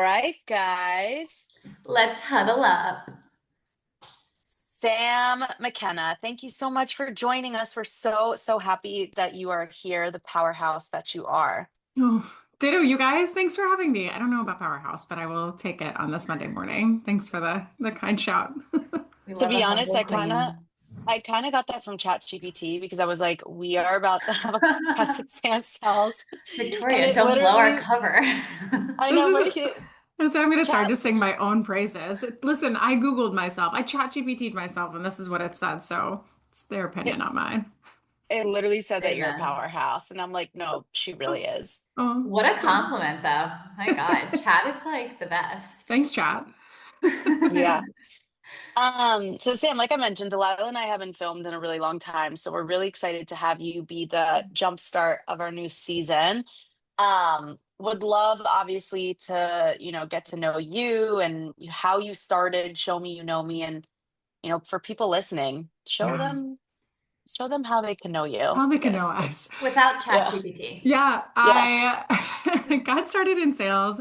right, guys. Let's huddle up. Sam McKenna, thank you so much for joining us. We're so happy that you are here, the powerhouse that you are. Oh, ditto, you guys. Thanks for having me. I don't know about Powerhouse, but I will take it on this Monday morning. Thanks for the kind shout. We To love a be honest, humble I kind of queen. I kind of got that from ChatGPT because I was like, we are about to have a podcast with Sam Cells. And Victoria, it don't blow our literally, cover. I This know, is, right? so I'm going to start Chat to sing my own praises. Listen, I Googled myself. I chat GPT'd myself, and this is what it said. So it's their it, opinion, not mine. it literally said that you're a Amen. powerhouse. And I'm like, no, she really is. Oh, What a so compliment, though. My God, chat is like the best. thanks, chat. Yeah. So Sam, like I mentioned, Delilah and I haven't filmed in a really long time, so we're really excited to have you be the jump start of our new season. Would love obviously to, get to know you and how you started, show me you know me, and for people listening, Yeah. show them how they can know you. How they I can know guess us. that's Without yeah. ChatGPT. Yeah, Yes. I got started in sales.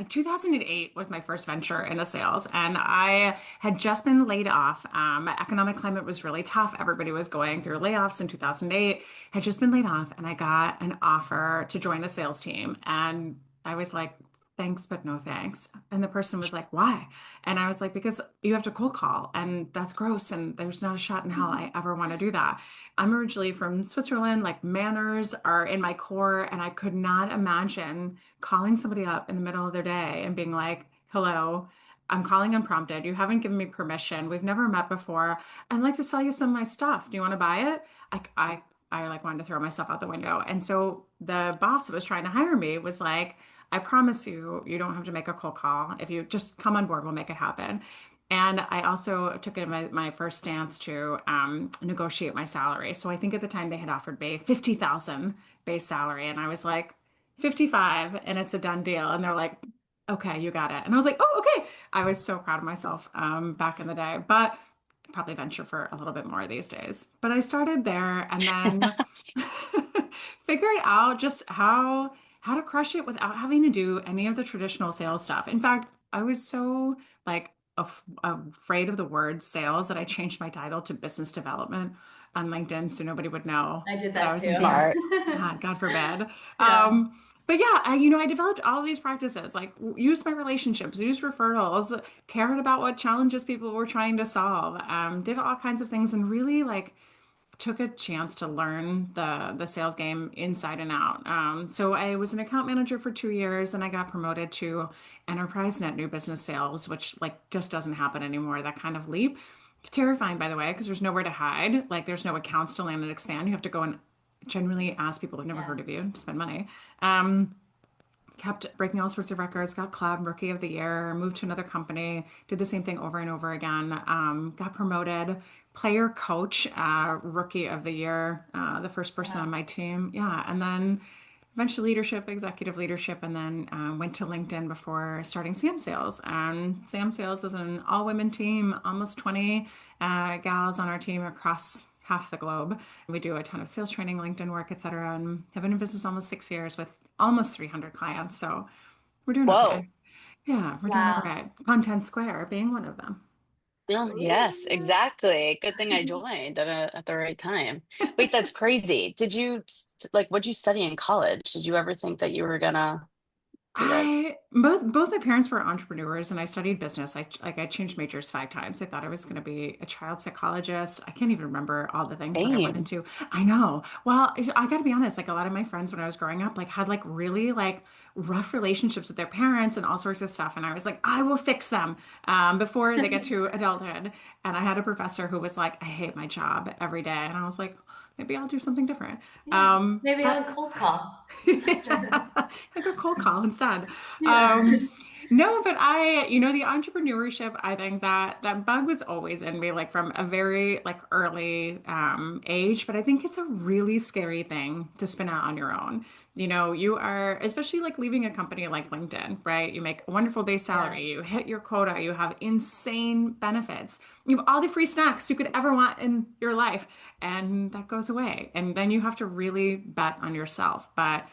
2008 was my first venture into sales, and I had just been laid off. My economic climate was really tough. Everybody was going through layoffs in 2008. Had just been laid off, and I got an offer to join a sales team. And I was like, thanks, but no thanks. And the person was like, why? And I was like, because you have to cold call, and that's gross, and there's not a shot in hell I ever want to do that. I'm originally from Switzerland, like manners are in my core, and I could not imagine calling somebody up in the middle of their day and being like, hello, I'm calling unprompted. You haven't given me permission. We've never met before. I'd like to sell you some of my stuff. Do you want to buy it? I like wanted to throw myself out the window. And so the boss that was trying to hire me was like, I promise you, you don't have to make a cold call. If you just come on board, we'll make it happen. And I also took it in my first stance to negotiate my salary. So I think at the time they had offered me 50,000 base salary, and I was like 55, and it's a done deal. And they're like, okay, you got it. And I was like, oh, okay. I was so proud of myself back in the day, but probably venture for a little bit more these days. But I started there, and then figured out just how to crush it without having to do any of the traditional sales stuff. In fact, I was so like afraid of the word sales that I changed my title to business development on LinkedIn so nobody would know I did that I that was in sales. Smart. God forbid. Yeah. But yeah, I developed all of these practices, like used my relationships, used referrals, cared about what challenges people were trying to solve, did all kinds of things, and really like took a chance to learn the sales game inside and out. So I was an account manager for 2 years, and I got promoted to enterprise net new business sales, which like just doesn't happen anymore. That kind of leap, terrifying by the way, because there's nowhere to hide. Like there's no accounts to land and expand. You have to go and generally ask people who've never Yeah. heard of you to spend money. Um, Kept breaking all sorts of records, got club rookie of the year, moved to another company, did the same thing over and over again, got promoted, player coach, rookie of the year, the first person on Wow. my team. Yeah. And then eventually leadership, executive leadership, and then went to LinkedIn before starting Sam Sales. And Sam Sales is an all women team, almost 20 gals on our team across half the globe. We do a ton of sales training, LinkedIn work, et cetera, and have been in business almost 6 years with almost 300 clients. So we're doing Whoa. okay. Yeah, we're doing all Wow. right. Content Square being one of them. Oh, yes, Ooh. exactly. Good thing I joined at the right time. Wait, that's crazy. Like what'd you study in college? Did you ever think that you were gonna do this? I both my parents were entrepreneurs, and I studied business. I changed majors 5 times. I thought I was going to be a child psychologist. I can't even remember all the things that I went Same. into. I know. Well, I got to be honest. Like a lot of my friends when I was growing up, like had like really like rough relationships with their parents and all sorts of stuff. And I was like, I will fix them before they get to adulthood. And I had a professor who was like, I hate my job every day, and I was like, maybe I'll do something different. Yeah. Maybe But a cold call. yeah, like a cold call instead. Yeah. Um, no, but the entrepreneurship, I think that bug was always in me, like from a very like early age. But I think it's a really scary thing to spin out on your own. You are, especially like leaving a company like LinkedIn, right? You make a wonderful base Yeah. salary, you hit your quota, you have insane benefits, you have all the free snacks you could ever want in your life, and that goes away. And then you have to really bet on yourself. But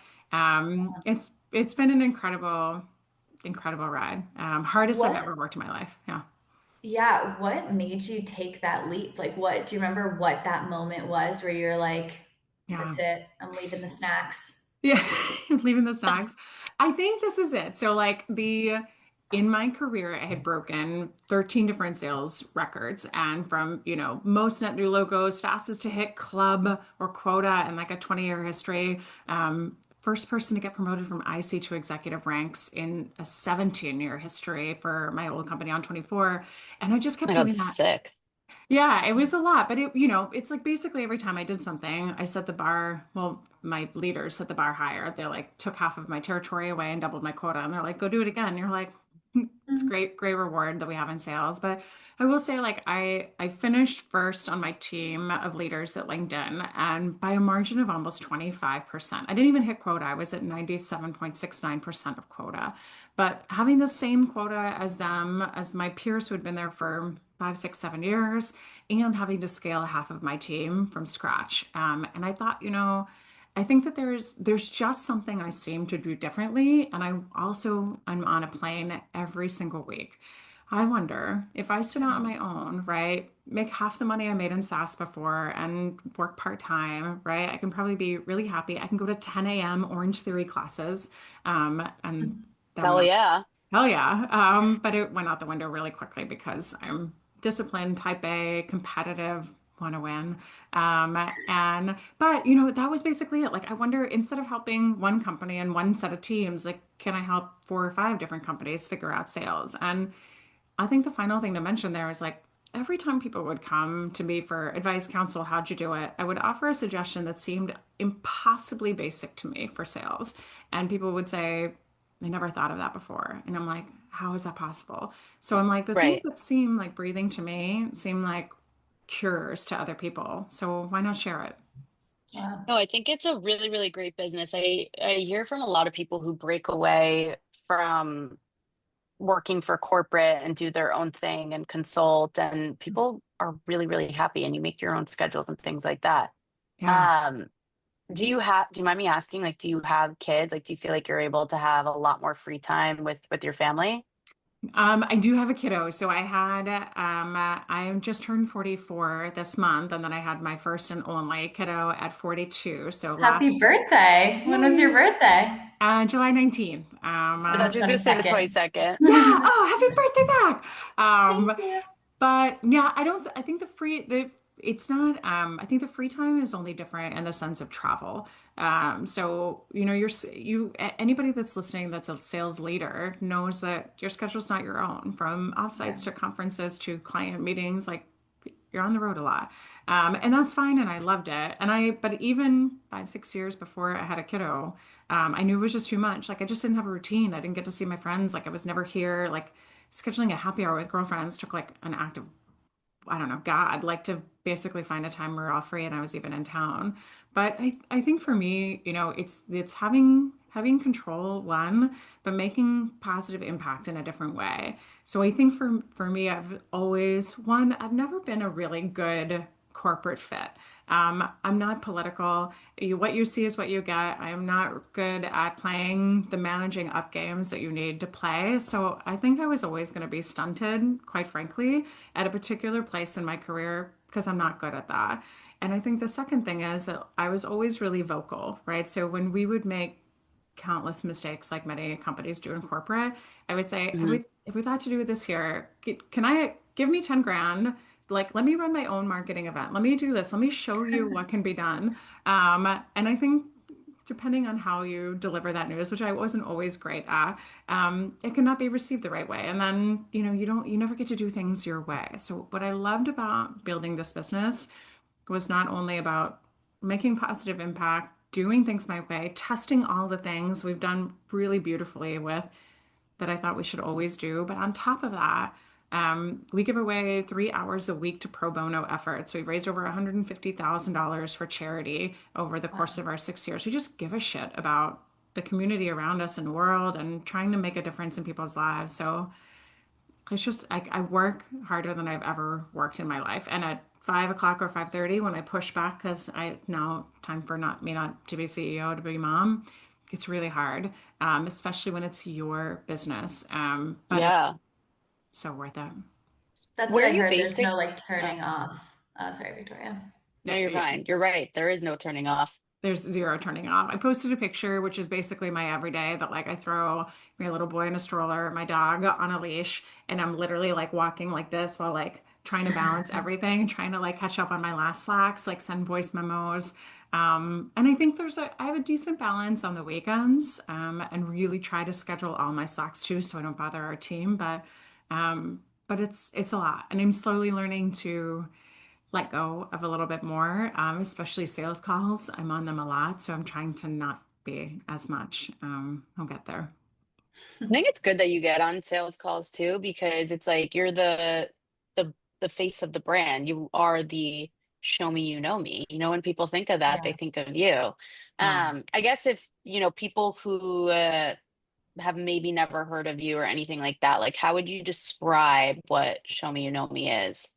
it's been an incredible incredible ride. Hardest I've What, ever worked in my life. Yeah. yeah, what made you take that leap? Like, do you remember what that moment was where you're like, Yeah. that's it, I'm leaving the snacks? Yeah, leaving the snacks. I think this is it. So like in my career, I had broken 13 different sales records and from, most net new logos, fastest to hit club or quota in like a 20-year history. First person to get promoted from IC to executive ranks in a 17-year history for my old company on 24. And I just Oh kept my God, doing that. sick. Yeah, it was a lot, but it's like basically every time I did something, I set the bar, well, my leaders set the bar higher. They like took half of my territory away and doubled my quota. And they're like, go do it again. And you're like, it's Mhm. great reward that we have in sales. But I will say, like, I finished first on my team of leaders at LinkedIn and by a margin of almost 25%. I didn't even hit quota. I was at 97.69% of quota. But having the same quota as them, as my peers who had been there for 5, 6, 7 years, and having to scale half of my team from scratch. And I thought, I think that there's just something I seem to do differently. And I'm on a plane every single week. I wonder if I spin out on my own, right? Make half the money I made in SaaS before and work part-time, right? I can probably be really happy. I can go to 10 a.m. Orange Theory classes. And Mhm. that went Hell out. yeah. Hell yeah. But it went out the window really quickly because I'm disciplined, type A, competitive, want to win. But that was basically it. Like, I wonder, instead of helping one company and one set of teams, like, can I help 4 or 5 different companies figure out sales? And I think the final thing to mention there is like, every time people would come to me for advice, counsel, how'd you do it? I would offer a suggestion that seemed impossibly basic to me for sales. And people would say, I never thought of that before. And I'm like, how is that possible? So I'm like, the things Right. that seem like breathing to me seem like cures to other people. So why not share it? Wow. No, I think it's a really, really great business. I hear from a lot of people who break away from working for corporate and do their own thing and consult, and people are really, really happy, and you make your own schedules and things like that. Yeah. Um, do you mind me asking, like, do you have kids? Like, do you feel like you're able to have a lot more free time with your family? I do have a kiddo. So I just turned 44 this month, and then I had my first and only kiddo at 42. So Happy last, birthday. When was your thanks, birthday? July 19th. I The thought you were gonna say the 22nd. 22nd. Yeah. Oh, happy birthday back. Thank you. But yeah, I think it's not, I think the free time is only different in the sense of travel. So, anybody that's listening that's a sales leader knows that your schedule's not your own, from Yeah. offsites to conferences to client meetings. Like, you're on the road a lot. And that's fine. And I loved it. But even 5, 6 years before I had a kiddo, I knew it was just too much. Like, I just didn't have a routine. I didn't get to see my friends. Like, I was never here. Like, scheduling a happy hour with girlfriends took like an act of, I don't know, God, like to basically find a time we were all free and I was even in town. But I think for me, it's having control, one, but making positive impact in a different way. So I think for me, I've never been a really good corporate fit. I'm not political. What you see is what you get. I am not good at playing the managing up games that you need to play. So I think I was always going to be stunted, quite frankly, at a particular place in my career because I'm not good at that. And I think the second thing is that I was always really vocal, right? So when we would make countless mistakes like many companies do in corporate, I would say, Mhm. have we thought to do this here? Can I give me 10 grand? Like, let me run my own marketing event. Let me do this. Let me show you what can be done. And I think depending on how you deliver that news, which I wasn't always great at, it cannot be received the right way. And then, you never get to do things your way. So what I loved about building this business was not only about making positive impact, doing things my way, testing all the things we've done really beautifully with that I thought we should always do. But on top of that, we give away 3 hours a week to pro bono efforts. We've raised over $150,000 for charity over the course Wow. of our 6 years. We just give a shit about the community around us and world and trying to make a difference in people's lives. So it's just I work harder than I've ever worked in my life. And at 5 o'clock or 5:30, when I push back because I now time for not to be CEO, to be mom, It's really hard, especially when it's your business. But it's Yeah. so worth it. That's what Where are I you heard. based? There's no like Oh, turning off. Sorry, Victoria. no, Yeah, you're yeah. fine. You're right. There is no turning off. There's zero turning off. I posted a picture, which is basically my everyday that like I throw my little boy in a stroller, my dog on a leash, and I'm literally like walking like this while like trying to balance everything, trying to like catch up on my last slacks, like send voice memos. And I think I have a decent balance on the weekends, and really try to schedule all my slacks too, so I don't bother our team. But it's a lot, and I'm slowly learning to let go of a little bit more, especially sales calls. I'm on them a lot, so I'm trying to not be as much. I'll get there. I think it's good that you get on sales calls too, because it's like you're the the face of the brand. You are the show me you know me. You know, when people think of that, they Yeah. think of you. Oh, I guess if, people who have maybe never heard of you or anything like that, like how would you describe what show me you know me is?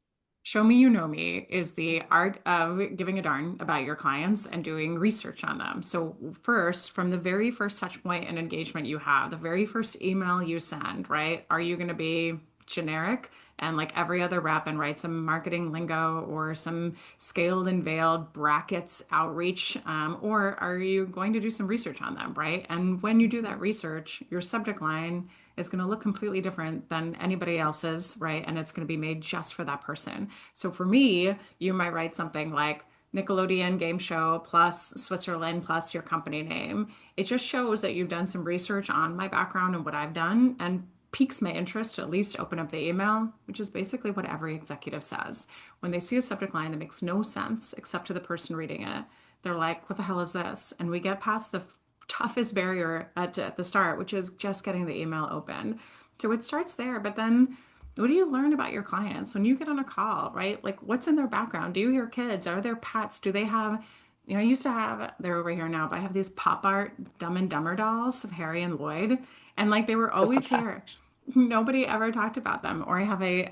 show me you know me is the art of giving a darn about your clients and doing research on them. So first, from the very first touch point and engagement you have, the very first email you send, right? Are you going to be generic and like every other rep and write some marketing lingo or some scaled and veiled brackets outreach? Or are you going to do some research on them, right? And when you do that research, your subject line is going to look completely different than anybody else's, right? And it's going to be made just for that person. So for me, you might write something like Nickelodeon game show plus Switzerland plus your company name. It just shows that you've done some research on my background and what I've done and piques my interest to at least open up the email, which is basically what every executive says. When they see a subject line that makes no sense except to the person reading it, they're like, what the hell is this? And we get past the toughest barrier at the start, which is just getting the email open. So it starts there, but then what do you learn about your clients when you get on a call, right? Like what's in their background? Do you hear kids? Are there pets? Do they have, I used to have, they're over here now, but I have these pop art Dumb and Dumber dolls of Harry and Lloyd. And like they were I love always that. here. Nobody ever talked about them. Or I have a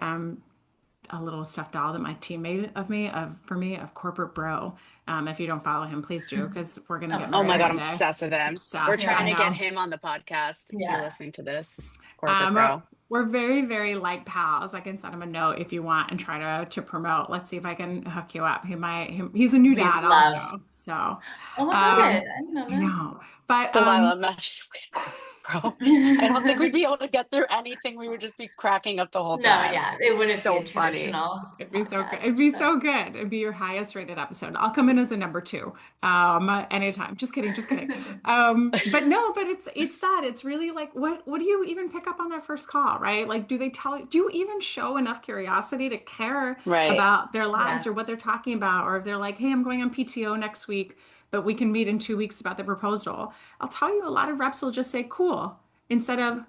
little stuffed doll that my team made of me for me of corporate bro. If you don't follow him, please do because we're gonna Oh, get Oh my married God, nice. I'm one day. obsessed with him. We're Obsessed, I trying to Yeah. get know. him on the podcast if you're Yeah. listening to this, corporate Um, bro. we're very, very light pals. I can send him a note if you want and try to promote. Let's see if I can hook you up. He's a new We dad love. also. So Oh my God. If um I didn't know I that. know. But Delilah, imagine if we had corporate bro. I don't think we'd be able to get through anything. We would just be cracking up the whole No, time. yeah, it It's wouldn't be a so funny. traditional it'd be so good. podcast. It'd be But so good. It'd be your highest rated episode. I'll come in as a number two. Anytime. Just kidding, just kidding. But no, but it's that. It's really like what do you even pick up on that first call, right? Like do you even show enough curiosity to care Right. about their lives yeah, or what they're talking about? Or if they're like, hey, I'm going on PTO next week, but we can meet in 2 weeks about the proposal. I'll tell you, a lot of reps will just say, cool, instead of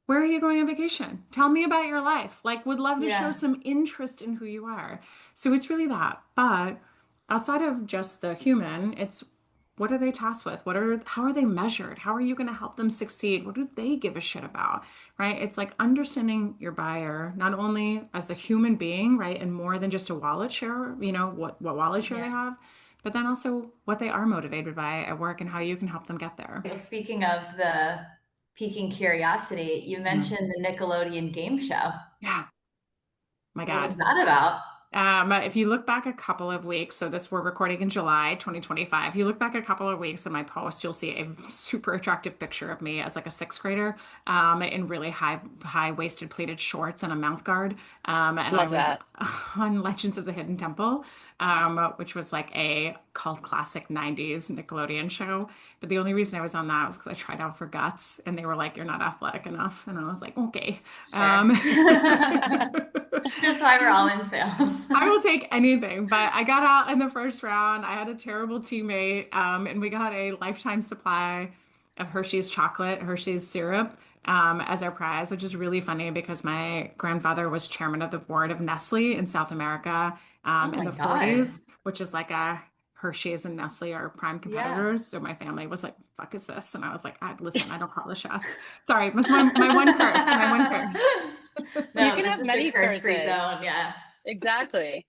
where are you going on vacation? Tell me about your life. Like, would love to show yeah, some interest in who you are. So it's really that. But outside of just the human, it's what are they tasked with? How are they measured? How are you going to help them succeed? What do they give a shit about? Right? It's like understanding your buyer, not only as the human being, right? And more than just a wallet share, what wallet share they yeah. have, but then also what they are motivated by at work and how you can help them get there. Well, speaking of the piquing curiosity, you Mm. mentioned the Nickelodeon game show. Yeah. My What was God. that about? If you look back a couple of weeks, so this we're recording in July 2025. If you look back a couple of weeks in my post, you'll see a super attractive picture of me as like a sixth grader, in really high waisted pleated shorts and a mouth guard. And I Love was that. on Legends of the Hidden Temple, which was like a cult classic 90s Nickelodeon show. But the only reason I was on that was because I tried out for Guts, and they were like, "You're not athletic enough," and I was like, "Okay." Fair. Um, That's why we're all in sales. I will take anything, but I got out in the first round. I had a terrible teammate, and we got a lifetime supply of Hershey's chocolate, Hershey's syrup, as our prize, which is really funny because my grandfather was chairman of the board of Nestle in South America, Oh in my the God. 40s, which is like a Hershey's and Nestle are prime Yeah. competitors. So my family was like, "Fuck is this?" And I was like, "Listen, I don't call the shots. Sorry, that's my one curse, my one curse." You No, can this have is the many curse-free curses. zone. Yeah. Exactly.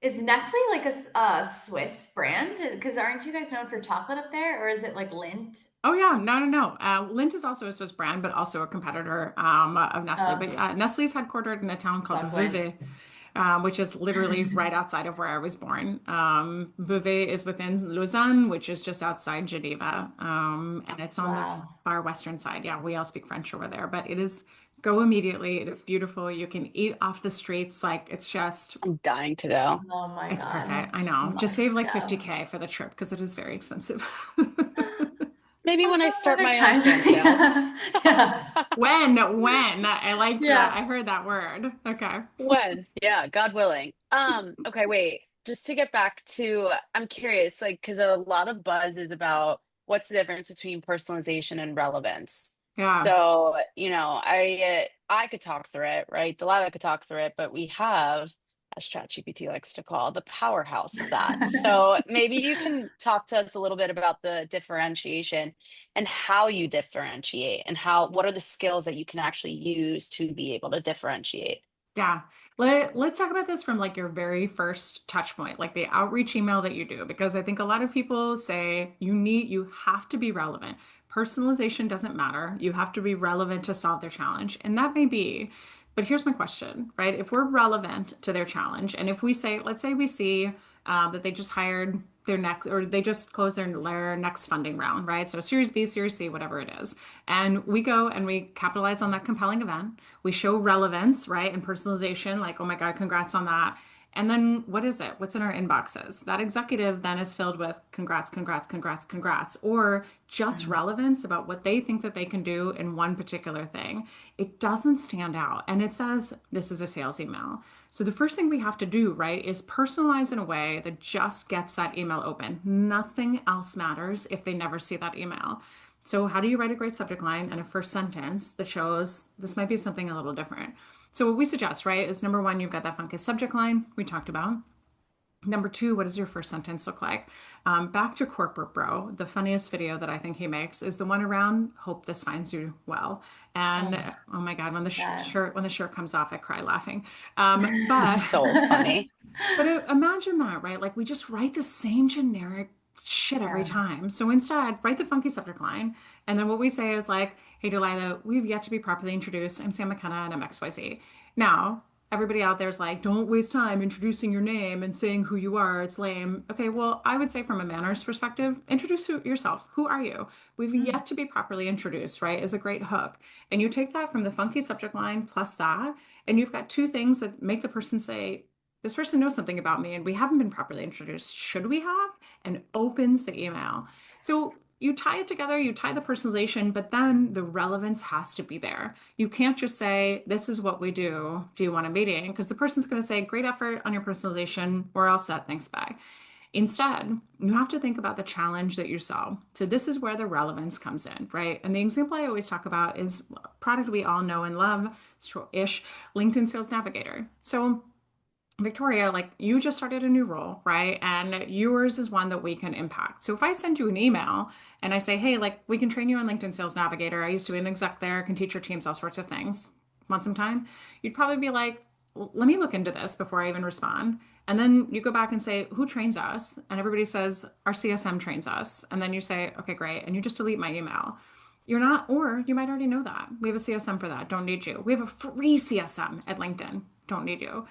Is Nestle like a Swiss brand? Because aren't you guys known for chocolate up there, or is it like Lindt? Oh yeah, no, no, no. Lindt is also a Swiss brand, but also a competitor of Nestle. Oh, But Nestle is headquartered in a town called love Lindt. Vevey, which is literally right outside of where I was born. Vevey is within Lausanne, which is just outside Geneva, and it's on the Wow. far western side. Yeah, we all speak French over there, but it is go immediately. It is beautiful. You can eat off the streets. Like it's just, I'm dying to go. Oh my it's God. perfect. I know. Just save Must like go. 50K for the trip because it is very expensive. Maybe I'll when I go start another my own time. Sam sales. Yeah. Yeah. When I liked that. Yeah. I heard that word. Okay. When? Yeah, God willing. Okay, wait. Just to get back to, I'm curious, like, because a lot of buzz is about what's the difference between personalization and relevance. Yeah. So, I could talk through it, right? Delilah could talk through it, but we have, as ChatGPT likes to call, the powerhouse of that. So maybe you can talk to us a little bit about the differentiation and how you differentiate and what are the skills that you can actually use to be able to differentiate. Yeah. Let's talk about this from like your very first touch point, like the outreach email that you do, because I think a lot of people say you have to be relevant. Personalization doesn't matter. You have to be relevant to solve their challenge. And that may be, but here's my question, right? If we're relevant to their challenge, and if we say, let's say we see that they just hired their next, or they just closed their next funding round, right? So Series B, Series C, whatever it is. And we go and we capitalize on that compelling event. We show relevance, right? And personalization, like, oh my God, congrats on that. And then what is it? What's in our inboxes? That executive then is filled with congrats, congrats, congrats, congrats, or just relevance about what they think that they can do in one particular thing. It doesn't stand out. And it says this is a sales email. So the first thing we have to do, right, is personalize in a way that just gets that email open. Nothing else matters if they never see that email. So, how do you write a great subject line and a first sentence that shows this might be something a little different? So, what we suggest, right, is number one, you've got that funky subject line we talked about. Number two, what does your first sentence look like? Back to Corporate Bro, the funniest video that I think he makes is the one around "Hope this finds you well." And Oh, oh my God, when the God. shirt comes off, I cry laughing. It's But so funny. imagine that, right? Like we just write the same generic shit every Yeah. time. So instead, write the funky subject line. And then what we say is like, hey, Delilah, we've yet to be properly introduced. I'm Sam McKenna and I'm XYZ. Now, everybody out there's like, don't waste time introducing your name and saying who you are. It's lame. Okay, well, I would say from a manners perspective, introduce yourself. Who are you? We've Mm. yet to be properly introduced, right? Is a great hook. And you take that from the funky subject line plus that, and you've got two things that make the person say, this person knows something about me and we haven't been properly introduced. Should we have? And opens the email. So you tie it together, you tie the personalization, but then the relevance has to be there. You can't just say, this is what we do. Do you want a meeting? Because the person's going to say, great effort on your personalization. We're all set. Thanks. Bye. Instead, you have to think about the challenge that you solve. So this is where the relevance comes in, right? And the example I always talk about is a product we all know and love, ish, LinkedIn Sales Navigator. So Victoria, like you just started a new role, right? And yours is one that we can impact. So if I send you an email and I say, hey, like we can train you on LinkedIn Sales Navigator. I used to be an exec there, can teach your teams all sorts of things. Want some time? You'd probably be like, well, let me look into this before I even respond. And then you go back and say, who trains us? And everybody says, our CSM trains us. And then you say, okay, great. And you just delete my email. You're not, or you might already know that. We have a CSM for that. Don't need you. We have a free CSM at LinkedIn. Don't need you.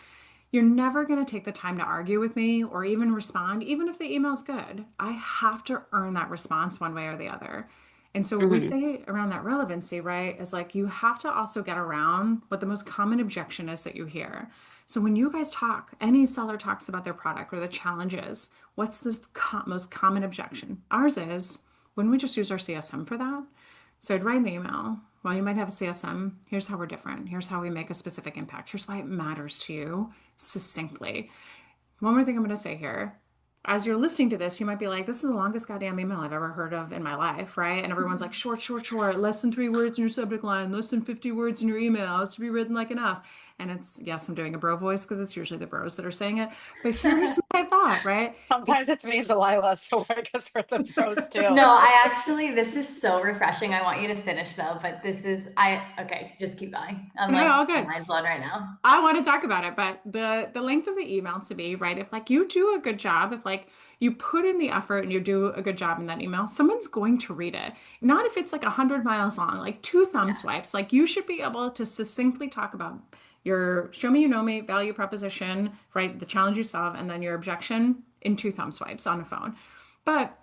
You're never going to take the time to argue with me or even respond, even if the email's good. I have to earn that response one way or the other. And so what we Mhm. say around that relevancy, right, is like you have to also get around what the most common objection is that you hear. So when you guys talk, any seller talks about their product or the challenges, what's the most common objection? Ours is, wouldn't we just use our CSM for that? So I'd write in the email, well, you might have a CSM. Here's how we're different. Here's how we make a specific impact. Here's why it matters to you succinctly. One more thing I'm going to say here. as you're listening to this, you might be like, this is the longest goddamn email I've ever heard of in my life, right? And everyone's like, short, short, short, less than 3 words in your subject line, less than 50 words in your email. It's to be written like enough. And it's, yes, I'm doing a bro voice because it's usually the bros that are saying it. But here's my thought, right? Sometimes it's me and Delilah, so I guess we're the pros too. No, I actually, this is so refreshing. I want you to finish though, but okay, just keep going. I'm No, like, all good. mind blown right now. I want to talk about it, but the length of the email to me, right? If like you do a good job, if like you put in the effort and you do a good job in that email, someone's going to read it. Not if it's like 100 miles long, like two thumb swipes. Like you should be able to succinctly talk about your show me, you know me, value proposition, right? The challenge you solve, and then your objection in two thumb swipes on a phone. But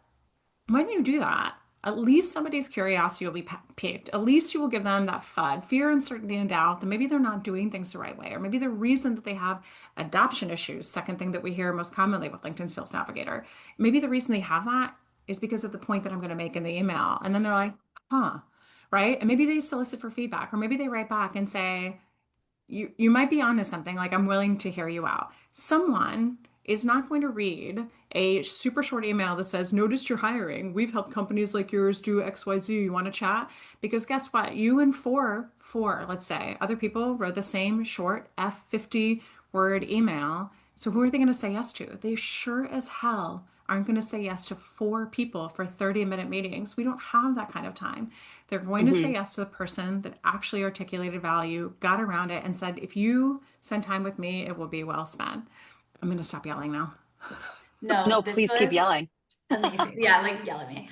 when you do that, at least somebody's curiosity will be piqued. At least you will give them that FUD, fear, uncertainty, and doubt that maybe they're not doing things the right way, or maybe the reason that they have adoption issues, second thing that we hear most commonly with LinkedIn Sales Navigator, maybe the reason they have that is because of the point that I'm going to make in the email. And then they're like, huh, right? And maybe they solicit for feedback, or maybe they write back and say, you might be onto something, like I'm willing to hear you out. Someone is not going to read a super short email that says, noticed you're hiring. We've helped companies like yours do XYZ. You want to chat? Because guess what? You and let's say, other people wrote the same short F50 word email. So who are they going to say yes to? They sure as hell aren't going to say yes to 4 people for 30-minute meetings. We don't have that kind of time. They're going to say yes to the person that actually articulated value, got around it, and said, if you spend time with me, it will be well spent. I'm going to stop yelling now. No, please keep yelling. Amazing. Yeah, like yell at me.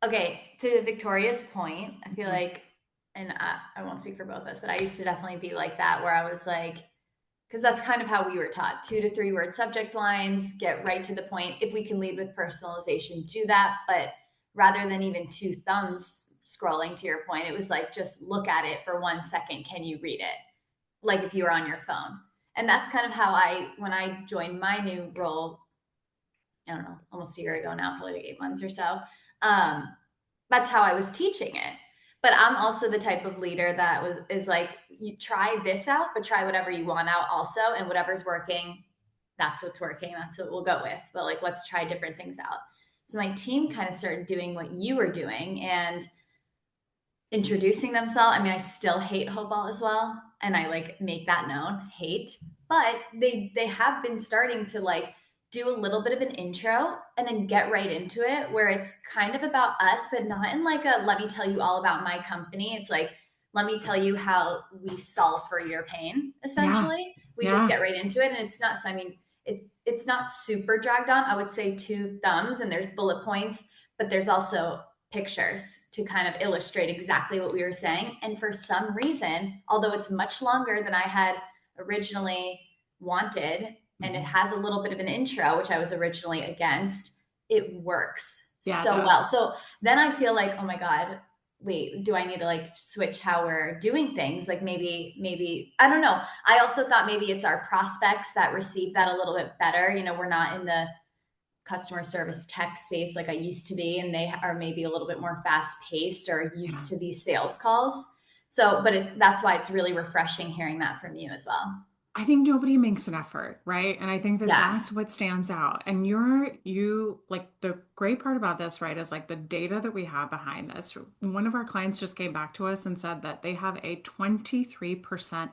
Okay, to Victoria's point, I feel like, and I won't speak for both of us, but I used to definitely be like that, where I was like, because that's kind of how we were taught, 2 to 3 word subject lines, get right to the point. If we can lead with personalization, do that. But rather than even 2 thumbs scrolling, to your point, it was like, just look at it for 1 second. Can you read it? Like if you were on your phone. And that's kind of how when I joined my new role, I don't know, almost a year ago now, probably like 8 months or so. That's how I was teaching it. But I'm also the type of leader that is like, you try this out, but try whatever you want out also. And whatever's working, that's what's working. That's what we'll go with. But like, let's try different things out. So my team kind of started doing what you were doing and introducing themselves. I mean, I still hate Hopeball as well. And I like make that known, hate, but they have been starting to like do a little bit of an intro and then get right into it, where it's kind of about us, but not in like a, let me tell you all about my company. It's like, let me tell you how we solve for your pain. Essentially, we just get right into it. And it's not, I mean, it's not super dragged on. I would say 2 thumbs and there's bullet points, but there's also pictures to kind of illustrate exactly what we were saying. And for some reason, although it's much longer than I had originally wanted, and it has a little bit of an intro, which I was originally against, it works so well. So then I feel like, oh my God, wait, do I need to like switch how we're doing things? Like maybe, I don't know. I also thought maybe it's our prospects that receive that a little bit better. You know, we're not in the customer service tech space like I used to be, and they are maybe a little bit more fast paced or used to these sales calls. So, but that's why it's really refreshing hearing that from you as well. I think nobody makes an effort, right? And I think that that's what stands out. And you like the great part about this, right, is like the data that we have behind this. One of our clients just came back to us and said that they have a 23%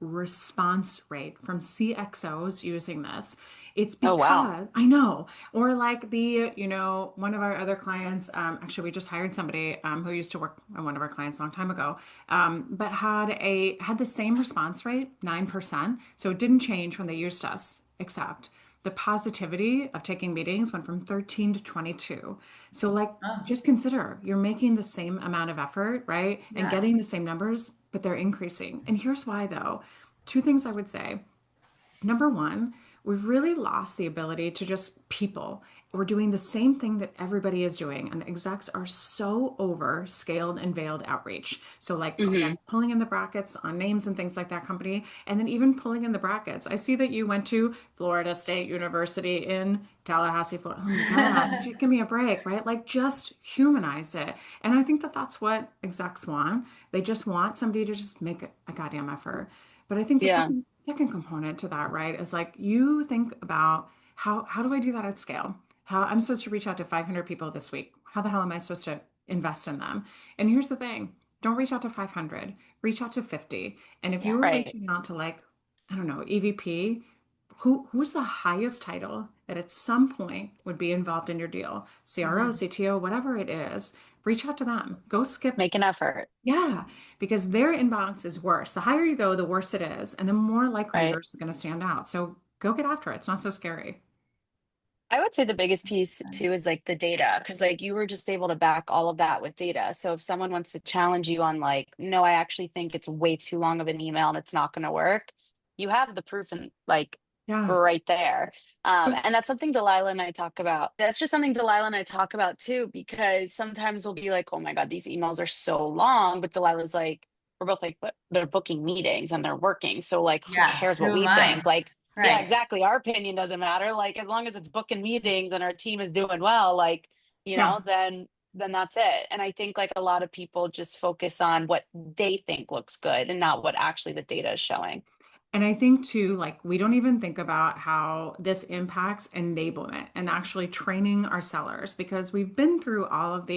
response rate from CXOs using this. It's because I know, or like one of our other clients, actually we just hired somebody who used to work on one of our clients a long time ago, but had the same response rate, 9%. So it didn't change when they used us, except the positivity of taking meetings went from 13 to 22. So like, just consider you're making the same amount of effort, right? And getting the same numbers, but they're increasing. And here's why though. 2 things I would say. Number 1, we've really lost the ability to just people. We're doing the same thing that everybody is doing, and execs are so over scaled and veiled outreach. So like pulling in the brackets on names and things like that company, and then even pulling in the brackets. I see that you went to Florida State University in Tallahassee, Florida. Oh my God, give me a break, right? Like just humanize it. And I think that that's what execs want. They just want somebody to just make a goddamn effort. But I think the second component to that, right, is like you think about how do I do that at scale? How I'm supposed to reach out to 500 people this week. How the hell am I supposed to invest in them? And here's the thing. Don't reach out to 500, reach out to 50. And if you Yeah. were Right. reaching out to like, I don't know, EVP, who's the highest title that at some point would be involved in your deal? CRO, Mhm. CTO, whatever it is, reach out to them. Go skip. Make an effort. Yeah, because their inbox is worse. The higher you go, the worse it is, and the more likely Right. yours is going to stand out. So go get after it. It's not so scary. I would say the biggest piece too is like the data, because like you were just able to back all of that with data. So if someone wants to challenge you on like, no, I actually think it's way too long of an email and it's not going to work, you have the proof and like Yeah. right there. And that's something Delilah and I talk about. That's just something Delilah and I talk about too, because sometimes we'll be like, oh my God, these emails are so long. But Delilah's like, we're both like, but they're booking meetings and they're working. So like, who Yeah. cares Who what am we I? think? Like, yeah, Right. exactly. Our opinion doesn't matter. Like as long as it's booking meetings and our team is doing well, like, Yeah. then that's it. And I think like a lot of people just focus on what they think looks good and not what actually the data is showing. And I think too, like we don't even think about how this impacts enablement and actually training our sellers because we've been through all of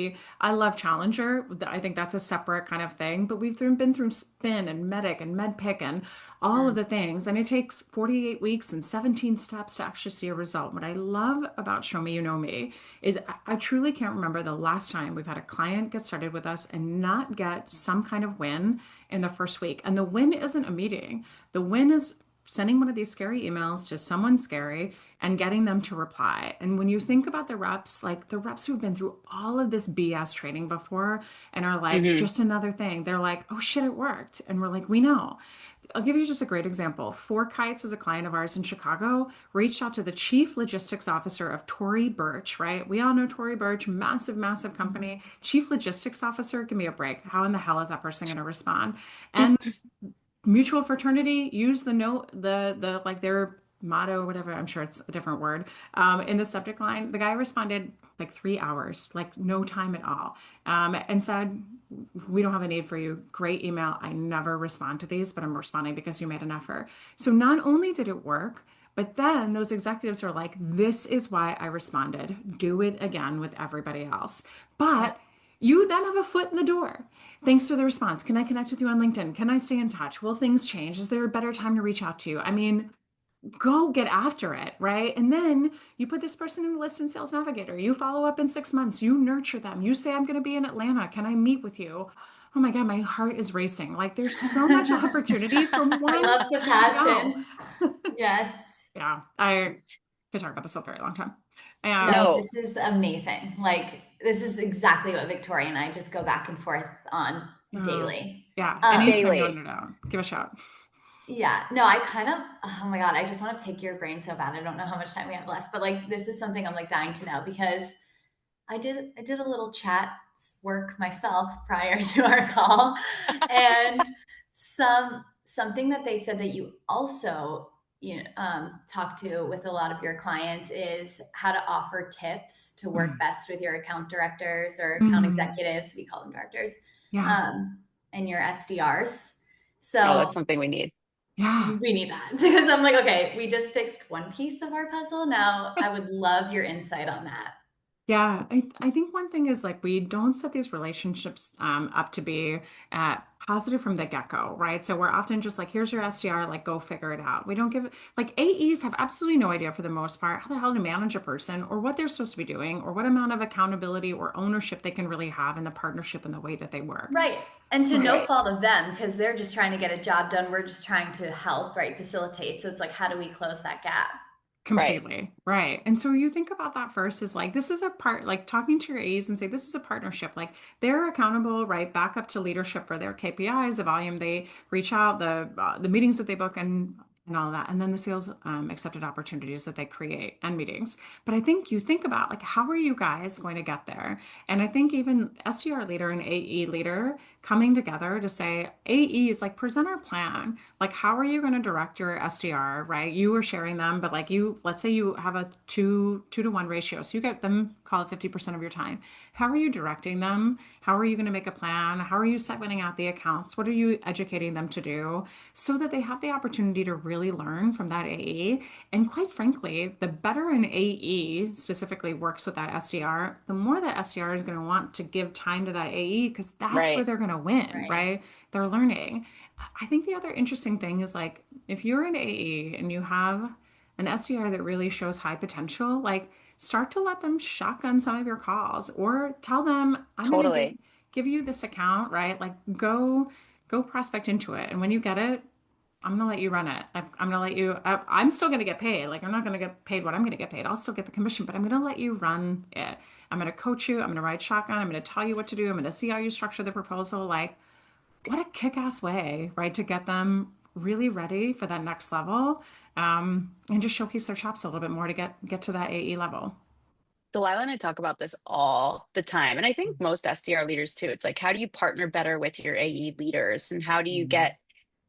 I love Challenger. I think that's a separate kind of thing, but been through Spin and Medic and MedPick and all of Mm. the things. And it takes 48 weeks and 17 steps to actually see a result. What I love about Show Me You Know Me is I truly can't remember the last time we've had a client get started with us and not get some kind of win in the first week. And the win isn't a meeting. The win is sending one of these scary emails to someone scary and getting them to reply. And when you think about the reps, like the reps who've been through all of this BS training before and are like, Hmm. just another thing, they're like, oh shit, it worked. And we're like, we know. I'll give you just a great example. Four Kites was a client of ours in Chicago, reached out to the chief logistics officer of Tory Burch, right? We all know Tory Burch, massive, massive company. Chief logistics officer, give me a break. How in the hell is that person going to respond? And mutual fraternity use the note the like their motto whatever, I'm sure it's a different word, in the subject line. The guy responded like 3 hours, like no time at all, and said, we don't have a need for you. Great email. I never respond to these, but I'm responding because you made an effort. So not only did it work, but then those executives are like, this is why I responded. Do it again with everybody else. But Yep. you then have a foot in the door. Thanks for the response. Can I connect with you on LinkedIn? Can I stay in touch? Will things change? Is there a better time to reach out to you? I mean, go get after it, right? And then you put this person in the list in Sales Navigator. You follow up in 6 months. You nurture them. You say, I'm going to be in Atlanta. Can I meet with you? Oh my God, my heart is racing. Like there's so much opportunity from I one love the go. passion. Yes. Yeah, I could talk about this a very long time. No, No, this is amazing. Like this is exactly what Victoria and I just go back and forth on Oh, daily. yeah, Um, anytime you want daily. to know, give a shout. yeah, no, I kind of, oh my God, I just want to pick your brain so bad. I don't know how much time we have left, but like this is something I'm like dying to know because I did a little chat work myself prior to our call, and something that they said that you also talk to with a lot of your clients is how to offer tips to work Mm. best with your account directors or account Mm. executives. We call them directors, Yeah, and your SDRs. Oh, So that's something we need. yeah. we need that because I'm like, okay, we just fixed one piece of our puzzle. Now I would love your insight on that. Yeah, I think one thing is like we don't set these relationships up to be positive from the get-go, right? So we're often just like, here's your SDR, like go figure it out. We don't give it like AEs have absolutely no idea for the most part how the hell to manage a person or what they're supposed to be doing or what amount of accountability or ownership they can really have in the partnership and the way that they work. Right. And to no Right. Right. fault of them, because they're just trying to get a job done. We're just trying to help, right? Facilitate. So it's like, how do we close that gap? Right. Completely. Right. And so you think about that first is like, this is a part, like talking to your A's and say, this is a partnership. Like they're accountable, right? Back up to leadership for their KPIs, the volume they reach out, the meetings that they book and all that. And then the sales accepted opportunities that they create and meetings. But I think you think about like, how are you guys going to get there? And I think even SDR leader and AE leader coming together to say, AE is like present our plan. Like, how are you going to direct your SDR, right? You are sharing them, but like you, let's say you have a two to one ratio. So you get them, call it 50% of your time. How are you directing them? How are you going to make a plan? How are you segmenting out the accounts? What are you educating them to do so that they have the opportunity to really really learn from that AE. And quite frankly, the better an AE specifically works with that SDR, the more that SDR is going to want to give time to that AE because that's where Right. they're going to win, Right. right? They're learning. I think the other interesting thing is like if you're an AE and you have an SDR that really shows high potential, like start to let them shotgun some of your calls or tell them, I'm going to Totally. give you this account, right? Like go prospect into it. And when you get it, I'm going to let you run it. I'm going to let you, I'm still going to get paid. Like, I'm not going to get paid what I'm going to get paid. I'll still get the commission, but I'm going to let you run it. I'm going to coach you. I'm going to ride shotgun. I'm going to tell you what to do. I'm going to see how you structure the proposal. Like, what a kick-ass way, right, to get them really ready for that next level, and just showcase their chops a little bit more to get to that AE level. Delilah and I talk about this all the time. And I think most SDR leaders too. It's like, how do you partner better with your AE leaders? And how do you Mhm. get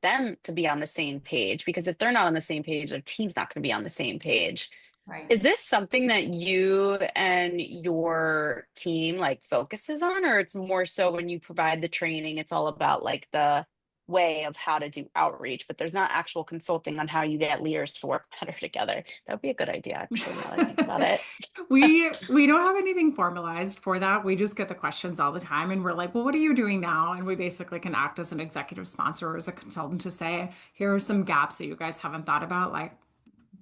them to be on the same page? Because if they're not on the same page, their team's not going to be on the same page. Right. Is this something that you and your team like focuses on, or it's more so when you provide the training, it's all about like the way of how to do outreach, but there's not actual consulting on how you get leaders to work better together? That would be a good idea, actually, now that I think about it. We don't have anything formalized for that. We just get the questions all the time and we're like, well, what are you doing now? And we basically can act as an executive sponsor or as a consultant to say, here are some gaps that you guys haven't thought about. Like,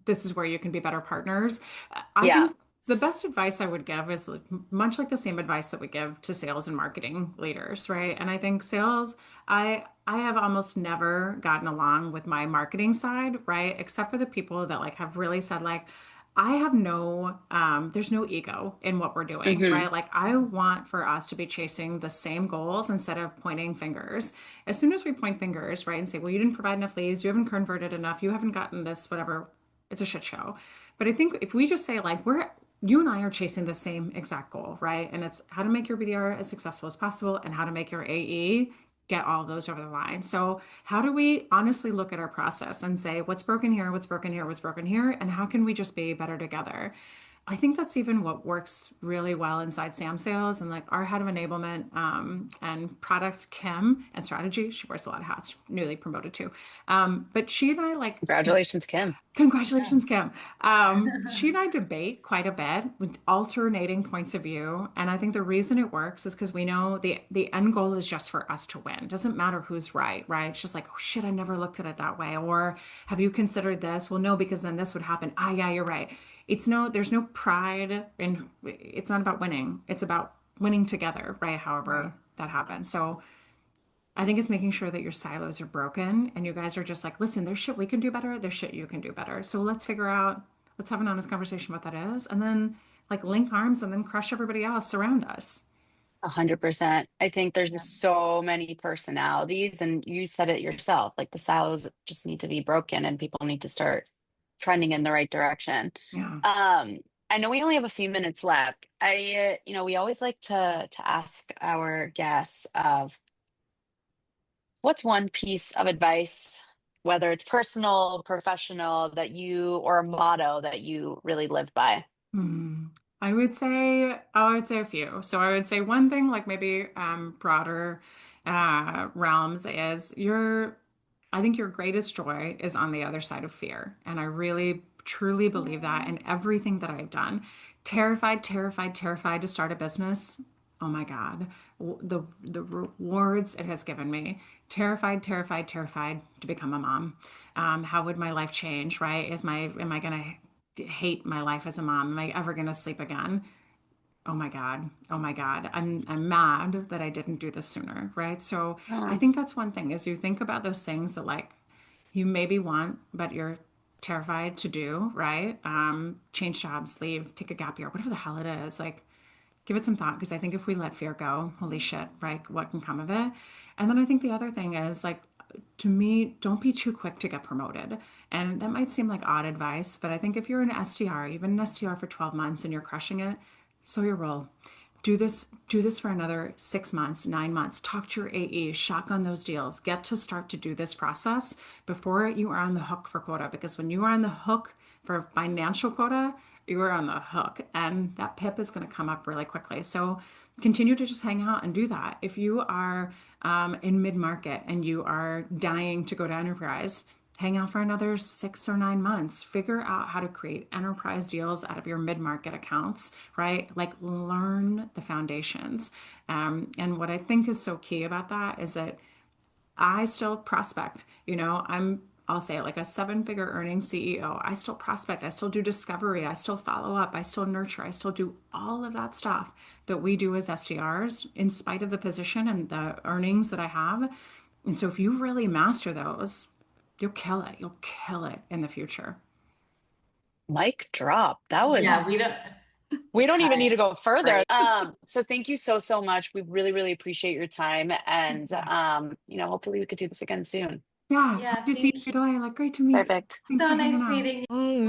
this is where you can be better partners. I Yeah. think the best advice I would give is much like the same advice that we give to sales and marketing leaders, right? And I think sales, I have almost never gotten along with my marketing side, right? Except for the people that like have really said like, I have no, there's no ego in what we're doing, Hmm. right? Like, I want for us to be chasing the same goals instead of pointing fingers. As soon as we point fingers, right, and say, well, you didn't provide enough leads, you haven't converted enough, you haven't gotten this, whatever, it's a shit show. But I think if we just say, like, you and I are chasing the same exact goal, right? And it's how to make your BDR as successful as possible and how to make your AE get all of those over the line. So, how do we honestly look at our process and say, what's broken here, what's broken here, what's broken here, and how can we just be better together? I think that's even what works really well inside Sam Sales and like our head of enablement, and product Kim and strategy. She wears a lot of hats, newly promoted too. But she and I like Congratulations, Kim. Congratulations, Kim. She and I debate quite a bit with alternating points of view, and I think the reason it works is because we know the end goal is just for us to win. It doesn't matter who's right, right? It's just like, oh shit, I never looked at it that way. Or have you considered this? Well, no, because then this would happen. Ah, yeah, you're right. There's no pride in. It's not about winning. It's about winning together, right? Right. However that happens. So I think it's making sure that your silos are broken and you guys are just like, listen, there's shit we can do better, there's shit you can do better. So let's have an honest conversation what that is, and then like link arms and then crush everybody else around us. 100%. I think there's Yeah. just so many personalities, and you said it yourself. Like the silos just need to be broken, and people need to start trending in the right direction. Yeah. Um, I know we only have a few minutes left. We always like to ask our guests of what's one piece of advice, whether it's personal, professional, that you or a motto that you really live by. Hmm. I would say a few. So I would say one thing, like maybe broader realms, is I think your greatest joy is on the other side of fear. And I really truly believe that in everything that I've done. Terrified, terrified, terrified to start a business. Oh my God. The rewards it has given me. Terrified, terrified, terrified to become a mom. How would my life change, right? Am I gonna hate my life as a mom? Am I ever gonna sleep again? Oh my God. Oh my God. I'm mad that I didn't do this sooner, right? So I Oh, think that's one thing is you think about those things that like you maybe want, but you're terrified to do, right? Change jobs, leave, take a gap year, whatever the hell it is. Like give it some thought because I think if we let fear go, holy shit, right? What can come of it? And then I think the other thing is like, to me, don't be too quick to get promoted. And that might seem like odd advice, but I think if you're an SDR, you've been an SDR for 12 months and you're crushing it, so your role. Do this for another 6 months, 9 months. Talk to your AE, shotgun those deals. Get to start to do this process before you are on the hook for quota. Because when you are on the hook for financial quota, you are on the hook, and that PIP is going to come up really quickly. So continue to just hang out and do that. If you are in mid market and you are dying to go to enterprise, hang out for another 6 or 9 months, figure out how to create enterprise deals out of your mid-market accounts, right? Like learn the foundations. And what I think is so key about that is that I still prospect, I'll say it like a 7-figure earning CEO. I still prospect. I still do discovery. I still follow up. I still nurture. I still do all of that stuff that we do as SDRs in spite of the position and the earnings that I have. And so if you really master those, you'll kill it. You'll kill it in the future. Mic drop. That Yeah, was, we don't even need to go further. Right. So thank you so, so much. We really, really appreciate your time. And, hopefully we could do this again soon. Yeah. Yeah, Good to see you thank you. today. Like, great to meet you. Perfect. Thanks So for nice hanging out. meeting you.